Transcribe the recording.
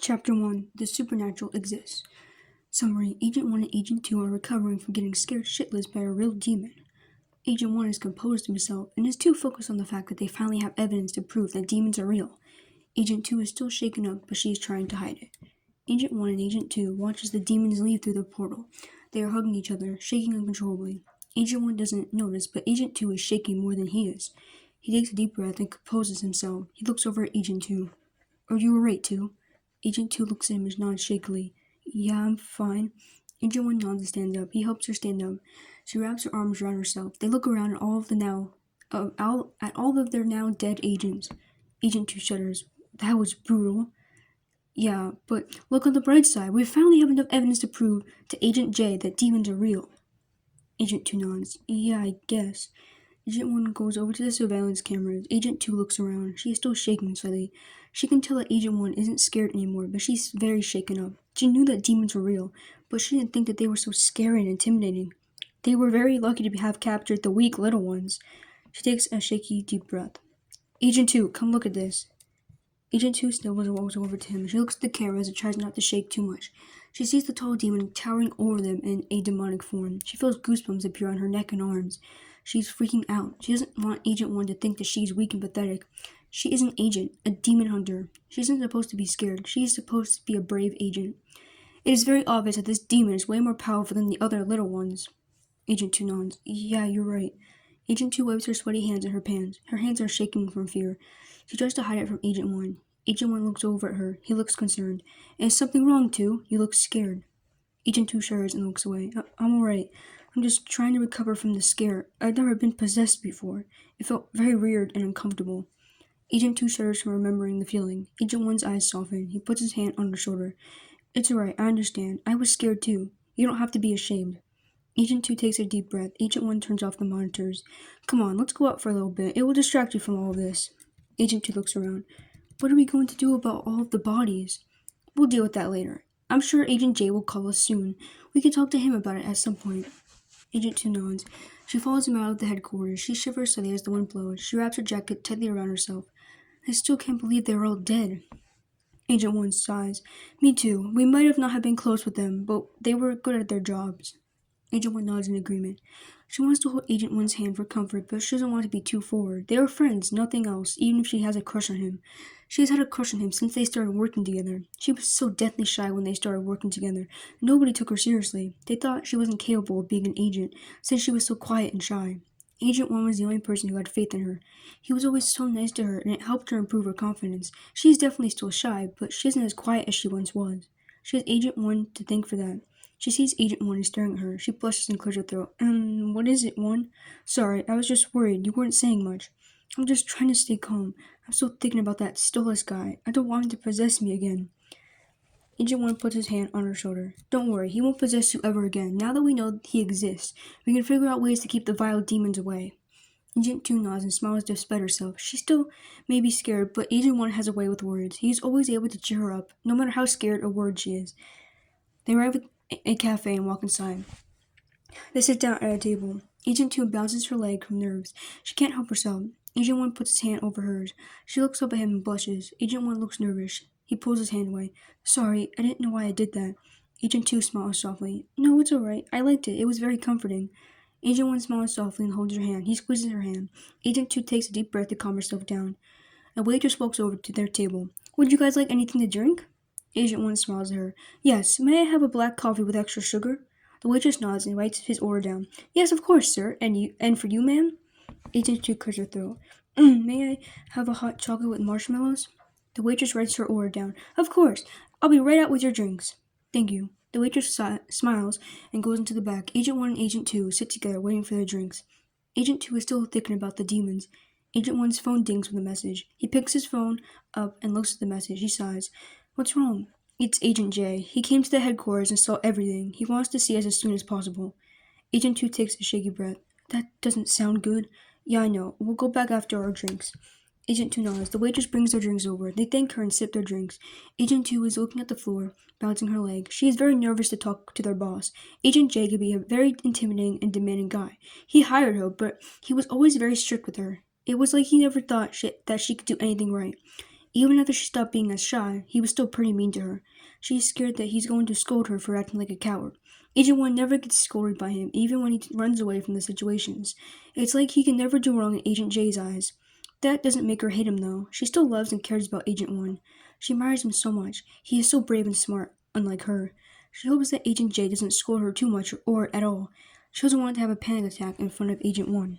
Chapter 1 The Supernatural Exists. Summary: Agent 1 and Agent 2 are recovering from getting scared shitless by a real demon. Agent 1 is composed himself and is too focused on the fact that they finally have evidence to prove that demons are real. Agent 2 is still shaken up, but she is trying to hide it. Agent 1 and Agent 2 watch as the demons leave through the portal. They are hugging each other, shaking uncontrollably. Agent 1 doesn't notice, but Agent 2 is shaking more than he is. He takes a deep breath and composes himself. He looks over at Agent 2. "Are you alright, 2? Agent 2 looks at him and nods shakily. "Yeah, I'm fine." Agent 1 nods and stands up. He helps her stand up. She wraps her arms around herself. They look around at all of their now dead agents. Agent 2 shudders. "That was brutal." "Yeah, but look on the bright side. We finally have enough evidence to prove to Agent J that demons are real." Agent 2 nods. "Yeah, I guess." Agent 1 goes over to the surveillance cameras. Agent 2 looks around. She is still shaking slightly. She can tell that Agent 1 isn't scared anymore, but she's very shaken up. She knew that demons were real, but she didn't think that they were so scary and intimidating. They were very lucky to have captured the weak little ones. She takes a shaky, deep breath. "Agent 2, come look at this." Agent 2 snowballs and walks over to him. She looks at the cameras and tries not to shake too much. She sees the tall demon towering over them in a demonic form. She feels goosebumps appear on her neck and arms. She's freaking out. She doesn't want Agent 1 to think that she's weak and pathetic. She is an agent, a demon hunter. She isn't supposed to be scared. She is supposed to be a brave agent. It is very obvious that this demon is way more powerful than the other little ones. Agent 2 nods. "Yeah, you're right." Agent 2 wipes her sweaty hands in her pants. Her hands are shaking from fear. She tries to hide it from Agent 1. Agent 1 looks over at her. He looks concerned. "Is something wrong, 2? You look scared." Agent 2 shudders and looks away. "I'm alright. I'm just trying to recover from the scare. I've never been possessed before. It felt very weird and uncomfortable." Agent 2 shudders from remembering the feeling. Agent 1's eyes soften. He puts his hand on her shoulder. "It's alright, I understand. I was scared too. You don't have to be ashamed." Agent 2 takes a deep breath. Agent 1 turns off the monitors. "Come on, let's go out for a little bit. It will distract you from all of this." Agent 2 looks around. "What are we going to do about all of the bodies?" "We'll deal with that later. I'm sure Agent J will call us soon. We can talk to him about it at some point." Agent 2 nods. She follows him out of the headquarters. She shivers slightly as the wind blows. She wraps her jacket tightly around herself. "I still can't believe they were all dead." Agent 1 sighs. "Me too. We might have not have been close with them, but they were good at their jobs." Agent 1 nods in agreement. She wants to hold Agent 1's hand for comfort, but she doesn't want to be too forward. They are friends, nothing else, even if she has a crush on him. She has had a crush on him since they started working together. She was so deathly shy when they started working together. Nobody took her seriously. They thought she wasn't capable of being an agent, since she was so quiet and shy. Agent 1 was the only person who had faith in her. He was always so nice to her, and it helped her improve her confidence. She is definitely still shy, but she isn't as quiet as she once was. She has Agent 1 to thank for that. She sees Agent 1 is staring at her. She blushes and clears her throat. What is it, 1? "Sorry, I was just worried. You weren't saying much." "I'm just trying to stay calm. I'm still thinking about that Stolas guy. I don't want him to possess me again." Agent 1 puts his hand on her shoulder. "Don't worry, he won't possess you ever again. Now that we know he exists, we can figure out ways to keep the vile demons away." Agent 2 nods and smiles despite herself. She still may be scared, but Agent 1 has a way with words. He is always able to cheer her up, no matter how scared or worried she is. They arrive at a cafe and walk inside. They sit down at a table. Agent 2 bounces her leg from nerves. She can't help herself. Agent 1 puts his hand over hers. She looks up at him and blushes. Agent 1 looks nervous. He pulls his hand away. "Sorry, I didn't know why I did that." Agent 2 smiles softly. "No, it's alright. I liked it. It was very comforting." Agent 1 smiles softly and holds her hand. He squeezes her hand. Agent 2 takes a deep breath to calm herself down. A waitress walks over to their table. "Would you guys like anything to drink?" Agent 1 smiles at her. "Yes, may I have a black coffee with extra sugar?" The waitress nods and writes his order down. "Yes, of course, sir. And for you, ma'am?" Agent 2 clears her throat. "May I have a hot chocolate with marshmallows?" The waitress writes her order down. "Of course. I'll be right out with your drinks." "Thank you." The waitress smiles and goes into the back. Agent 1 and Agent 2 sit together waiting for their drinks. Agent 2 is still thinking about the demons. Agent 1's phone dings with a message. He picks his phone up and looks at the message. He sighs. "What's wrong?" "It's Agent J. He came to the headquarters and saw everything. He wants to see us as soon as possible." Agent 2 takes a shaky breath. "That doesn't sound good." "Yeah, I know. We'll go back after our drinks." Agent 2 nods. The waitress brings their drinks over. They thank her and sip their drinks. Agent 2 is looking at the floor, bouncing her leg. She is very nervous to talk to their boss. Agent J could be a very intimidating and demanding guy. He hired her, but he was always very strict with her. It was like he never thought that she could do anything right. Even after she stopped being as shy, he was still pretty mean to her. She's scared that he's going to scold her for acting like a coward. Agent 1 never gets scolded by him, even when he runs away from the situations. It's like he can never do wrong in Agent J's eyes. That doesn't make her hate him, though. She still loves and cares about Agent 1. She admires him so much. He is so brave and smart, unlike her. She hopes that Agent J doesn't scold her too much or at all. She doesn't want to have a panic attack in front of Agent 1.